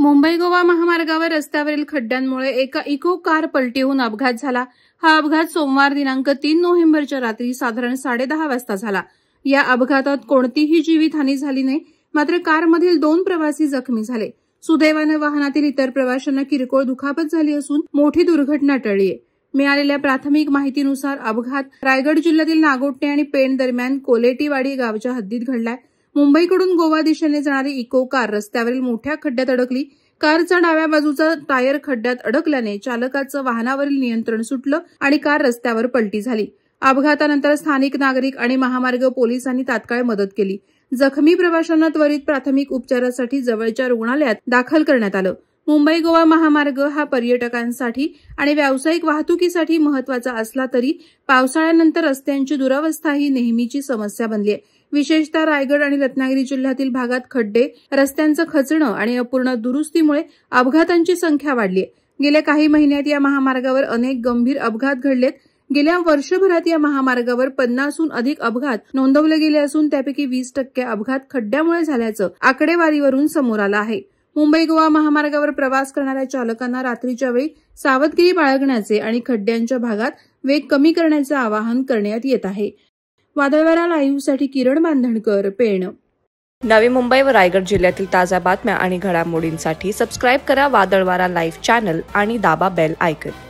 मुंबई गोवा महामार्गावर रस्त्यावरील खड्ड्यांमुळे एका इको कार पलटी होऊन अपघात झाला। हा अपघात सोमवार दिनांक 3 नोव्हेंबरच्या रात्री साधारण 10:30 वाजता झाला। या अपघातात कोणतीही जीवितहानी झाली नाही, मात्र कारमधील 2 प्रवासी जखमी झाले। सुदैवाने वाहनातील इतर प्रवाशांना किरकोळ दुखापत झाली असून मोठी दुर्घटना टळली आहे। मिळालेल्या प्राथमिक माहितीनुसार अपघात रायगड जिल्ह्यातील नागोठणे आणि पेण दरम्यान कोलेटीवाडी गावच्या हद्दीत घडलाय। मुंबईकडून गोवा दिशेने जाणारी इको कार रस्त्यावरील मोठ्या खड्ड्यात अडकली। कारचा डाव्या बाजूचा टायर खड्ड्यात अडकल्याने चालकाचं वाहनावरील नियंत्रण सुटलं आणि कार रस्त्यावर पलटी झाली। अपघातानंतर स्थानिक नागरिक आणि महामार्ग पोलिसांनी तात्काळ मदत केली। जखमी प्रवाशांना त्वरित प्राथमिक उपचारासाठी जवळच्या रुग्णालयात दाखल करण्यात आलं। मुंबई गोवा महामार्ग हा पर्यटकांसाठी आणि व्यावसायिक वाहतुकीसाठी महत्त्वाचा असला तरी पावसाळ्यानंतर रस्त्यांची दुरवस्था ही नेहमीची समस्या बनली आहे। विशेषतः रायगड आणि रत्नागिरी जिल्ह्यातील भागात खड्डे, रस्त्यांचं खचणं आणि अपूर्ण दुरुस्तीमुळे अपघातांची संख्या वाढली आहे। गेल्या काही महिन्यात या महामार्गावर अनेक गंभीर अपघात घडलेत। गेल्या वर्षभरात या महामार्गावर 50हून अधिक अपघात नोंदवले गेले असून त्यापैकी 20% अपघात खड्ड्यामुळे झाल्याचं आकडेवारीवरून समोर आलं आहे। मुंबई गोवा महामार्गावर प्रवास करणाऱ्या चालकांना रात्रीच्या वेळी सावधगिरी बाळगण्याचे आणि खड्ड्यांच्या भागात वेग कमी करण्याचे आवाहन करण्यात येत आहे। वादळवारा लाईव्हसाठी किरण बांधणकर, पेण। नवी मुंबई व रायगड जिल्ह्यातील ताज्या बातम्या आणि घडामोडींसाठी सबस्क्राईब करा वादळवारा लाईव्ह चॅनल आणि दाबा बेल आयकॉन।